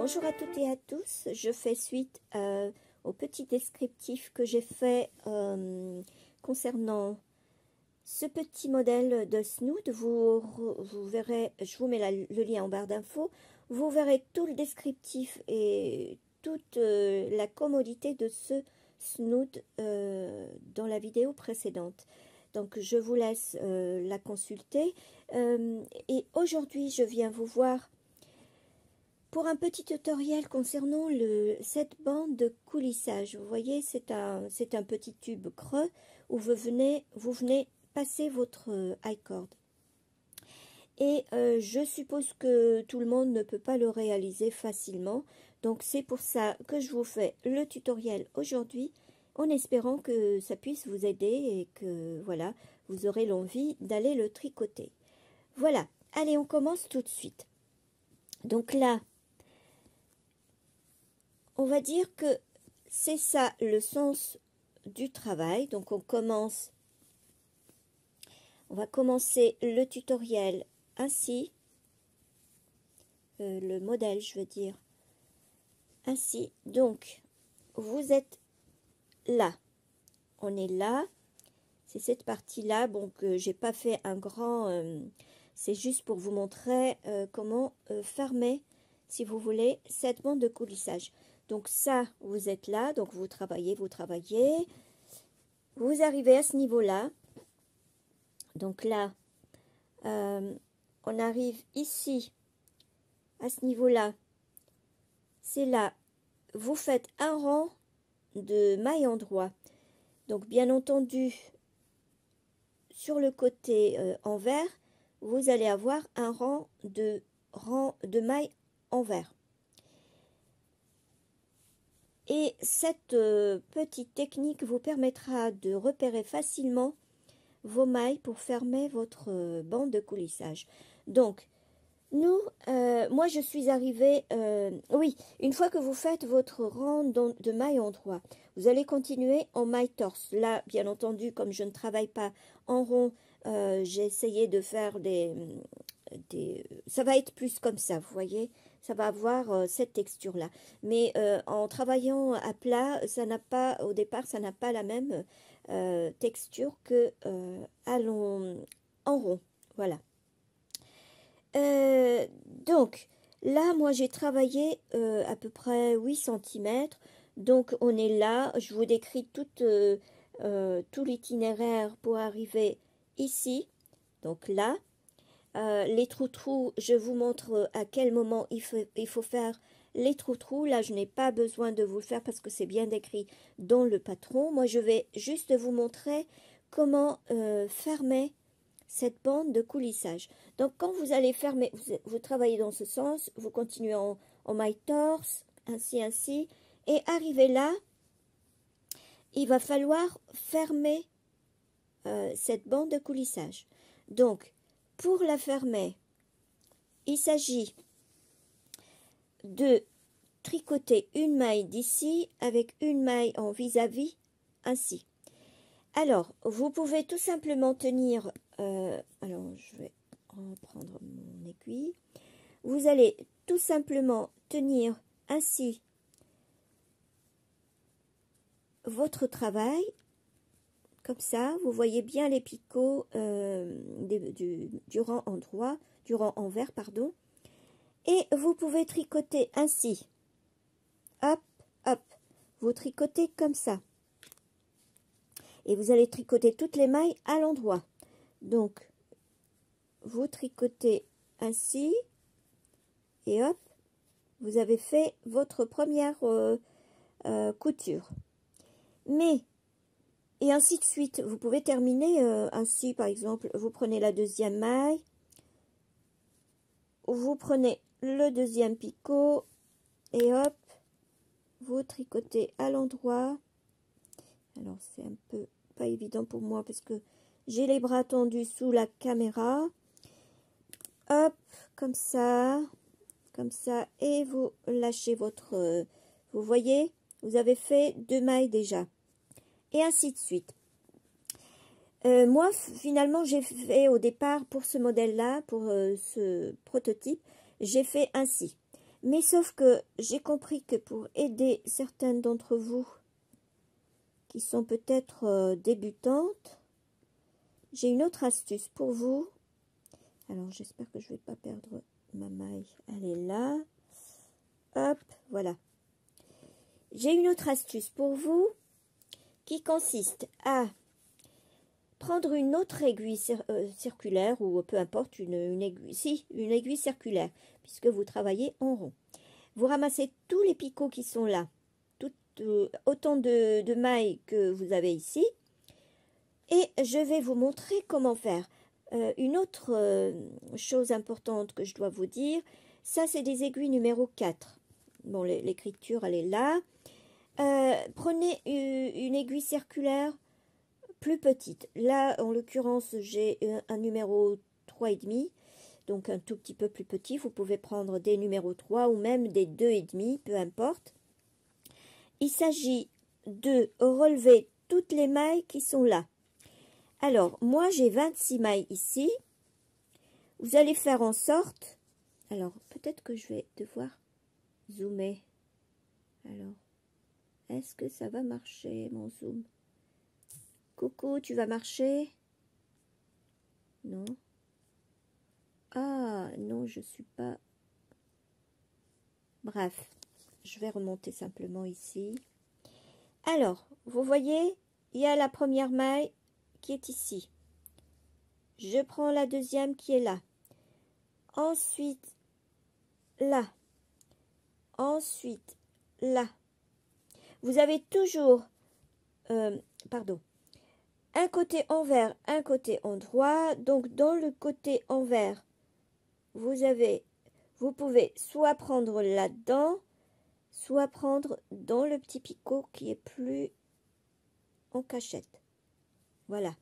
Bonjour à toutes et à tous, je fais suite au petit descriptif que j'ai fait concernant ce petit modèle de snood. Vous verrez, je vous mets le lien en barre d'infos, vous verrez tout le descriptif et toute la commodité de ce snood dans la vidéo précédente. Donc je vous laisse la consulter et aujourd'hui je viens vous voir pour un petit tutoriel concernant cette bande de coulissage. Vous voyez, c'est un petit tube creux où vous venez passer votre I-cord. Et je suppose que tout le monde ne peut pas le réaliser facilement. Donc c'est pour ça que je vous fais le tutoriel aujourd'hui, en espérant que ça puisse vous aider et que voilà, vous aurez l'envie d'aller le tricoter. Voilà, allez, on commence tout de suite. Donc là, on va dire que c'est ça le sens du travail. Donc on va commencer le tutoriel ainsi, le modèle je veux dire, ainsi. Donc vous êtes là, on est là, c'est cette partie là. Donc j'ai pas fait un grand, c'est juste pour vous montrer comment fermer, si vous voulez, cette bande de coulissage. Donc ça, vous êtes là, donc vous travaillez, vous arrivez à ce niveau-là. Donc là, on arrive ici, à ce niveau-là. C'est là, vous faites un rang de mailles en droit. Donc bien entendu, sur le côté envers, vous allez avoir un rang de mailles envers. Et cette petite technique vous permettra de repérer facilement vos mailles pour fermer votre bande de coulissage. Donc, moi je suis arrivée, oui, une fois que vous faites votre rang de mailles en droit, vous allez continuer en maille torse. Là, bien entendu, comme je ne travaille pas en rond, j'ai essayé de faire ça va être plus comme ça, vous voyez, ça va avoir cette texture là, mais en travaillant à plat, au départ ça n'a pas la même texture que en rond. Voilà. Donc là moi j'ai travaillé à peu près 8 cm. Donc on est là, je vous décris tout l'itinéraire pour arriver ici. Donc là, les trous, je vous montre à quel moment il faut faire les trous. Là, je n'ai pas besoin de vous le faire parce que c'est bien décrit dans le patron. Moi, je vais juste vous montrer comment fermer cette bande de coulissage. Donc, quand vous allez fermer, vous travaillez dans ce sens, vous continuez en maille torse, ainsi, et arrivé là, il va falloir fermer cette bande de coulissage. Donc, pour la fermer, il s'agit de tricoter une maille d'ici avec une maille en vis-à-vis, ainsi. Alors, vous pouvez tout simplement tenir, alors je vais reprendre mon aiguille, vous allez tout simplement tenir ainsi votre travail, comme ça, vous voyez bien les picots du rang en droit, du rang envers, pardon. Et vous pouvez tricoter ainsi. Hop, hop. Vous tricotez comme ça. Et vous allez tricoter toutes les mailles à l'endroit. Donc, vous tricotez ainsi. Et hop, vous avez fait votre première couture. Et ainsi de suite. Vous pouvez terminer ainsi, par exemple, vous prenez la deuxième maille, vous prenez le deuxième picot, et hop, vous tricotez à l'endroit. Alors, c'est un peu pas évident pour moi parce que j'ai les bras tendus sous la caméra. Hop, comme ça, et vous lâchez votre... vous voyez, vous avez fait 2 mailles déjà. Et ainsi de suite. Moi, finalement, j'ai fait au départ, pour ce modèle-là, pour ce prototype, j'ai fait ainsi. Mais sauf que j'ai compris que pour aider certaines d'entre vous qui sont peut-être débutantes, j'ai une autre astuce pour vous. Alors, j'espère que je ne vais pas perdre ma maille. Elle est là. Hop, voilà. J'ai une autre astuce pour vous qui consiste à prendre une autre aiguille circulaire ou peu importe, une aiguille circulaire puisque vous travaillez en rond. Vous ramassez tous les picots qui sont là, autant de mailles que vous avez ici et je vais vous montrer comment faire. Une autre chose importante que je dois vous dire, ça c'est des aiguilles numéro 4. Bon, l'écriture elle est là. Prenez une aiguille circulaire plus petite. Là, en l'occurrence, j'ai un numéro 3,5, donc un tout petit peu plus petit. Vous pouvez prendre des numéros 3 ou même des 2,5, peu importe. Il s'agit de relever toutes les mailles qui sont là. Alors, moi, j'ai 26 mailles ici. Vous allez faire en sorte... Alors, peut-être que je vais devoir zoomer. Alors, est-ce que ça va marcher, mon zoom? Coucou, tu vas marcher? Non. Ah, non, je suis pas... Bref, je vais remonter simplement ici. Alors, vous voyez, il y a la première maille qui est ici. Je prends la deuxième qui est là. Ensuite, là. Ensuite, là. Vous avez toujours, pardon, un côté envers, un côté endroit. Donc, dans le côté envers, vous pouvez soit prendre là-dedans, soit prendre dans le petit picot qui est plus en cachette. Voilà.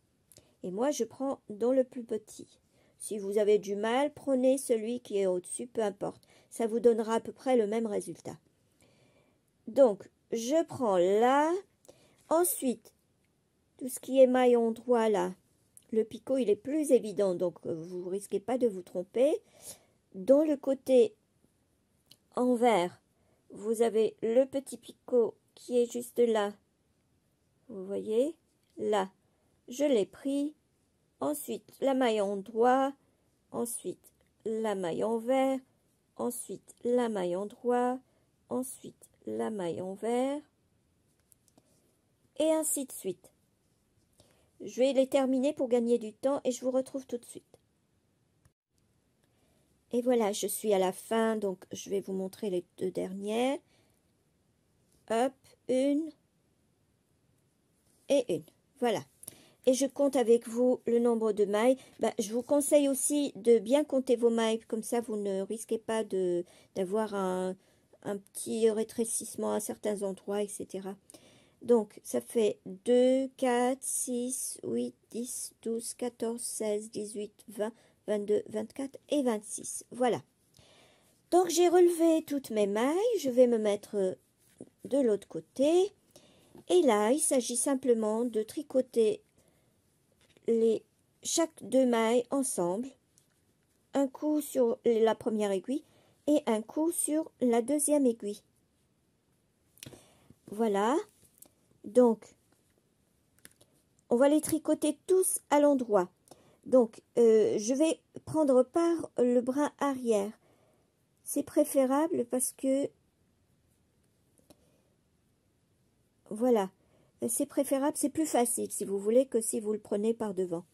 Et moi, je prends dans le plus petit. Si vous avez du mal, prenez celui qui est au-dessus, peu importe. Ça vous donnera à peu près le même résultat. Donc, je prends là. Ensuite, tout ce qui est maille endroit là, le picot, il est plus évident, donc vous ne risquez pas de vous tromper. Dans le côté envers, vous avez le petit picot qui est juste là. Vous voyez, là, je l'ai pris. Ensuite, la maille endroit. Ensuite, la maille envers. Ensuite, la maille endroit. Ensuite, la maille envers. Et ainsi de suite. Je vais les terminer pour gagner du temps et je vous retrouve tout de suite. Et voilà, je suis à la fin, donc je vais vous montrer les deux dernières. Hop, une et une. Voilà. Et je compte avec vous le nombre de mailles. Je vous conseille aussi de bien compter vos mailles, comme ça vous ne risquez pas d'avoir un petit rétrécissement à certains endroits, etc. Donc, ça fait 2, 4, 6, 8, 10, 12, 14, 16, 18, 20, 22, 24 et 26. Voilà. Donc, j'ai relevé toutes mes mailles. Je vais me mettre de l'autre côté. Et là, il s'agit simplement de tricoter chaque deux mailles ensemble. Un coup sur la première aiguille et un coup sur la deuxième aiguille. Voilà. Donc, on va les tricoter tous à l'endroit. Donc, je vais prendre par le brin arrière. C'est préférable parce que, voilà, c'est préférable, c'est plus facile si vous voulez que si vous le prenez par devant.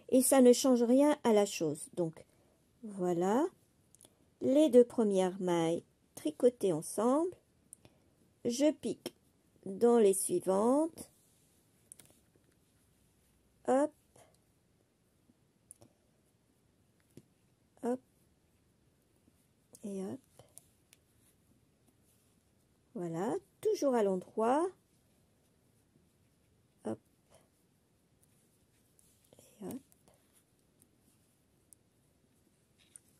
Et ça ne change rien à la chose. Donc, voilà, les deux premières mailles tricotées ensemble. Je pique dans les suivantes. Hop. Hop. Et hop. Voilà, toujours à l'endroit. Hop. Et hop.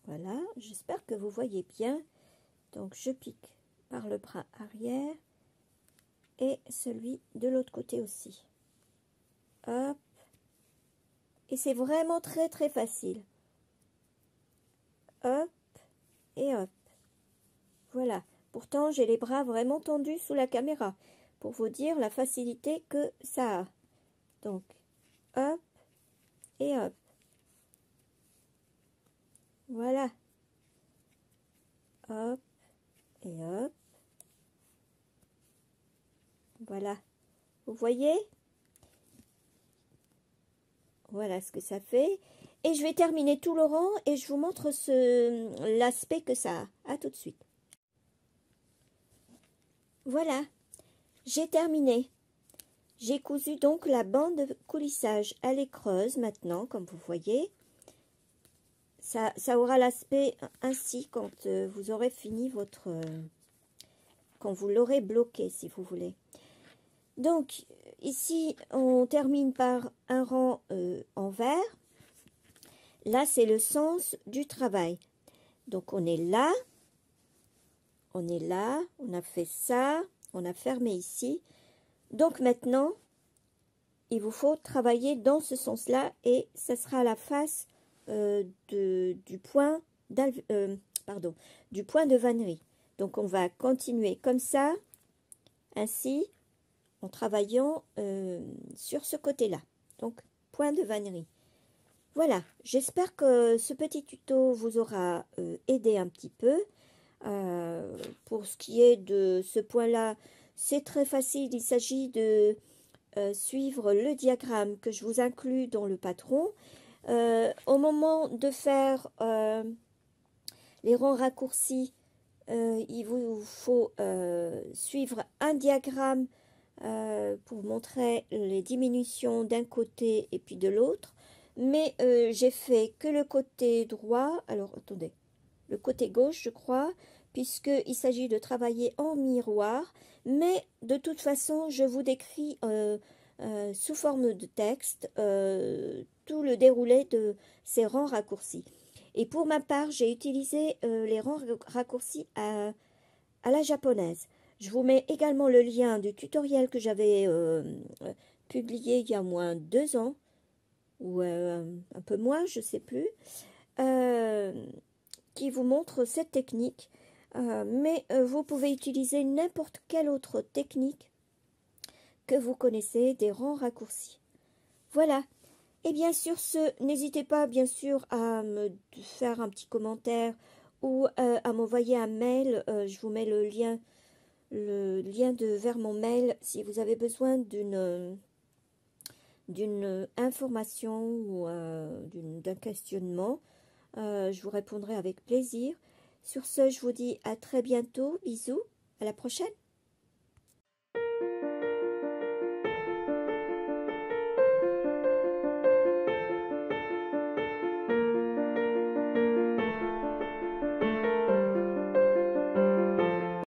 Voilà, j'espère que vous voyez bien. Donc, je pique par le bras arrière et celui de l'autre côté aussi. Hop. Et c'est vraiment très très facile. Hop et hop. Voilà. Pourtant, j'ai les bras vraiment tendus sous la caméra pour vous dire la facilité que ça a. Donc, hop et hop. Voilà. Hop et hop. Voilà. Vous voyez? Voilà ce que ça fait. Et je vais terminer tout le rang et je vous montre l'aspect que ça a. À tout de suite. Voilà. J'ai terminé. J'ai cousu donc la bande de coulissage. Elle est creuse maintenant, comme vous voyez. Ça aura l'aspect ainsi quand vous aurez fini votre... quand vous l'aurez bloqué, si vous voulez. Donc, ici, on termine par un rang en vert. Là, c'est le sens du travail. Donc, on est là. On est là. On a fait ça. On a fermé ici. Donc, maintenant, il vous faut travailler dans ce sens-là. Et ça sera la face du point de vannerie. Donc, on va continuer comme ça, ainsi, en travaillant sur ce côté-là. Donc, point de vannerie. Voilà, j'espère que ce petit tuto vous aura aidé un petit peu. Pour ce qui est de ce point-là, c'est très facile. Il s'agit de suivre le diagramme que je vous inclus dans le patron. Au moment de faire les rangs raccourcis, il vous faut suivre un diagramme pour montrer les diminutions d'un côté et puis de l'autre. Mais j'ai fait que le côté droit, alors attendez, le côté gauche je crois, puisqu'il s'agit de travailler en miroir, mais de toute façon je vous décris sous forme de texte tout le déroulé de ces rangs raccourcis. Et pour ma part, j'ai utilisé les rangs raccourcis à la japonaise. Je vous mets également le lien du tutoriel que j'avais publié il y a moins 2 ans, ou un peu moins, je ne sais plus, qui vous montre cette technique. Mais vous pouvez utiliser n'importe quelle autre technique que vous connaissez des rangs raccourcis. Voilà. Et bien sur ce, n'hésitez pas bien sûr à me faire un petit commentaire ou à m'envoyer un mail. Je vous mets le lien vers mon mail si vous avez besoin d'une information ou d'un questionnement. Je vous répondrai avec plaisir. Sur ce, je vous dis à très bientôt. Bisous. À la prochaine.